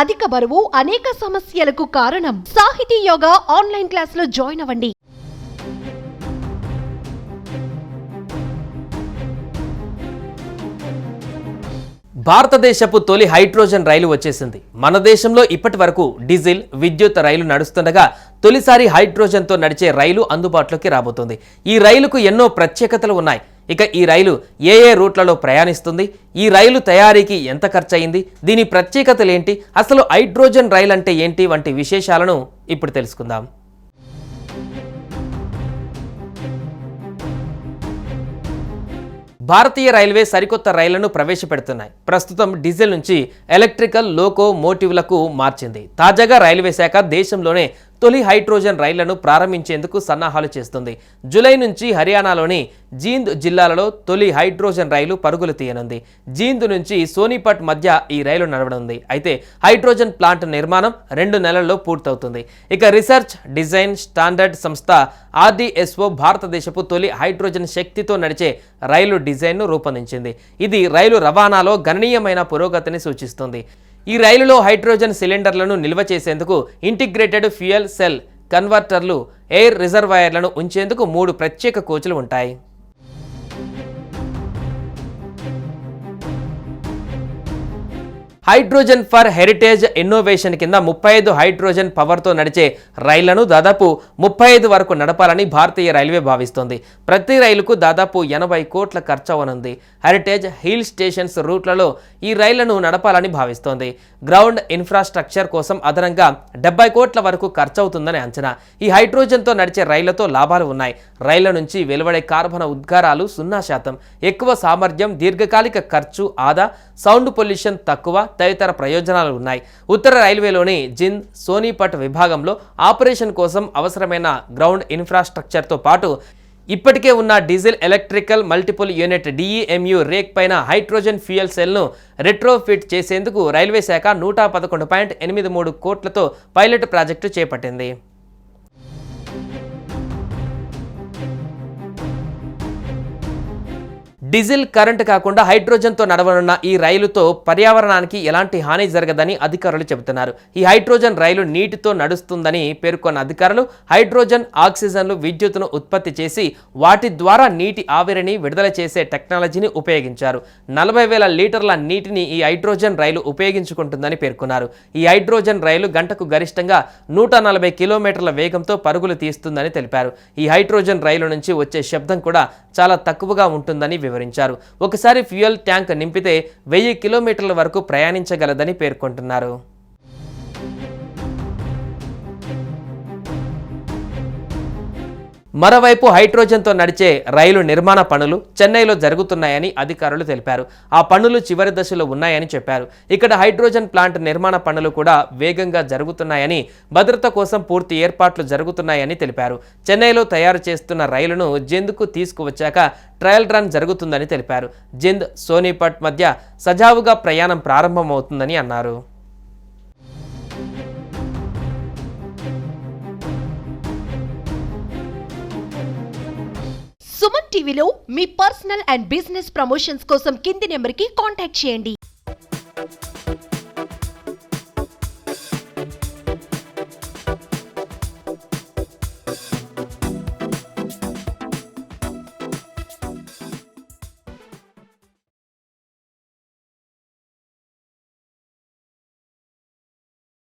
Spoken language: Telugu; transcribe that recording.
అధిక బరువు అనేక సమస్యలకు కారణం. సాహితీ యోగా ఆన్లైన్ క్లాసులో జాయిన్ అవ్వండి. భారతదేశపు తొలి హైడ్రోజన్ రైలు వచ్చేసింది. మన దేశంలో ఇప్పటి వరకు డీజిల్, విద్యుత్ రైలు నడుస్తుండగా తొలిసారి హైడ్రోజన్తో నడిచే రైలు అందుబాటులోకి రాబోతోంది. ఈ రైలుకు ఎన్నో ప్రత్యేకతలు ఉన్నాయి. ఇక ఈ రైలు ఏ రూట్లలో ప్రయాణిస్తుంది, ఈ రైలు తయారీకి ఎంత ఖర్చయింది, దీని ప్రత్యేకతలేంటి, అసలు హైడ్రోజన్ రైలు అంటే ఏంటి వంటి విశేషాలను ఇప్పుడు తెలుసుకుందాం. భారతీయ రైల్వే సరికొత్త రైళ్లను ప్రవేశపెడుతున్నాయి. ప్రస్తుతం డీజిల్ నుంచి ఎలక్ట్రికల్ లోకోమోటివ్లకు మార్చింది. తాజాగా రైల్వే శాఖ దేశంలోనే తొలి హైడ్రోజన్ రైళ్లను ప్రారంభించేందుకు సన్నాహాలు చేస్తుంది. జూలై నుంచి హర్యానాలోని జీంద్ జిల్లాలలో తొలి హైడ్రోజన్ రైలు పరుగులు తీయనుంది. జీంద్ నుంచి సోనిపట్ మధ్య ఈ రైలు నడవనుంది. అయితే హైడ్రోజన్ ప్లాంట్ నిర్మాణం 2 నెలల్లో పూర్తవుతుంది. ఇక రీసెర్చ్ డిజైన్ స్టాండర్డ్ సంస్థ RDSO భారతదేశపు తొలి హైడ్రోజన్ శక్తితో నడిచే రైలు డిజైన్ను రూపొందించింది. ఇది రైలు రవాణాలో గణనీయమైన పురోగతిని సూచిస్తుంది. ఈ రైలులో హైడ్రోజన్ సిలిండర్లను నిల్వ చేసేందుకు ఇంటిగ్రేటెడ్ ఫ్యూయల్ సెల్ కన్వర్టర్లు, ఎయిర్ రిజర్వాయర్లను ఉంచేందుకు 3 ప్రత్యేక కోచ్లు ఉంటాయి. హైడ్రోజన్ ఫర్ హెరిటేజ్ ఇన్నోవేషన్ కింద 35 హైడ్రోజన్ పవర్తో నడిచే రైళ్లను దాదాపు 35 వరకు నడపాలని భారతీయ రైల్వే భావిస్తోంది. ప్రతి రైలుకు దాదాపు 80 కోట్ల ఖర్చు అవనుంది. హెరిటేజ్ హిల్ స్టేషన్స్ రూట్లలో ఈ రైళ్లను నడపాలని భావిస్తోంది. గ్రౌండ్ ఇన్ఫ్రాస్ట్రక్చర్ కోసం అదనంగా 70 కోట్ల వరకు ఖర్చు అవుతుందని అంచనా. ఈ హైడ్రోజన్తో నడిచే రైళ్లతో లాభాలు ఉన్నాయి. రైళ్ల నుంచి వెలువడే కార్బన ఉద్గారాలు 0%, ఎక్కువ సామర్థ్యం, దీర్ఘకాలిక ఖర్చు ఆదా, సౌండ్ పొల్యూషన్ తక్కువ తదితర ప్రయోజనాలు ఉన్నాయి. ఉత్తర రైల్వేలోని జింద్, సోనిపట్ విభాగంలో ఆపరేషన్ కోసం అవసరమైన గ్రౌండ్ ఇన్ఫ్రాస్ట్రక్చర్తో పాటు ఇప్పటికే ఉన్న diesel electrical multiple unit DEMU rake పైన హైడ్రోజన్ ఫ్యూయల్ సెల్ను రెట్రోఫిట్ చేసేందుకు రైల్వే శాఖ 111.83 కోట్లతో పైలట్ ప్రాజెక్టు చేపట్టింది. డీజిల్ కరెంట్ కాకుండా హైడ్రోజన్తో నడవనున్న ఈ రైలుతో పర్యావరణానికి ఎలాంటి హాని జరగదని అధికారులు చెబుతున్నారు. ఈ హైడ్రోజన్ రైలు నీటితో నడుస్తుందని పేర్కొన్న అధికారులు హైడ్రోజన్, ఆక్సిజన్లు, విద్యుత్తును ఉత్పత్తి చేసి వాటి ద్వారా నీటి ఆవిరిని విడుదల చేసే టెక్నాలజీని ఉపయోగించారు. 40,000 లీటర్ల నీటిని ఈ హైడ్రోజన్ రైలు ఉపయోగించుకుంటుందని పేర్కొన్నారు. ఈ హైడ్రోజన్ రైలు గంటకు గరిష్టంగా 140 కిలోమీటర్ల వేగంతో పరుగులు తీస్తుందని తెలిపారు. ఈ హైడ్రోజన్ రైలు నుంచి వచ్చే శబ్దం కూడా చాలా తక్కువగా ఉంటుందని వివరించారు. ఒకసారి ఫ్యూయల్ ట్యాంక్ నింపితే 1000 కిలోమీటర్ల వరకు ప్రయాణించగలదని పేర్కొంటున్నారు. మరోవైపు హైడ్రోజన్తో నడిచే రైలు నిర్మాణ పనులు చెన్నైలో జరుగుతున్నాయని అధికారులు తెలిపారు. ఆ పనులు చివరి దశలో ఉన్నాయని చెప్పారు. ఇక్కడ హైడ్రోజన్ ప్లాంట్ నిర్మాణ పనులు కూడా వేగంగా జరుగుతున్నాయని, భద్రత కోసం పూర్తి ఏర్పాట్లు జరుగుతున్నాయని తెలిపారు. చెన్నైలో తయారు చేస్తున్న రైలును జింద్కు తీసుకువచ్చాక ట్రయల్ రన్ జరుగుతుందని తెలిపారు. జింద్, సోనిపట్ మధ్య సజావుగా ప్రయాణం ప్రారంభమవుతుందని అన్నారు. సుమన్ టీవీలో మీ పర్సనల్ అండ్ బిజినెస్ ప్రమోషన్స్ కోసం కింది నెంబర్కి కాంటాక్ట్ చేయండి.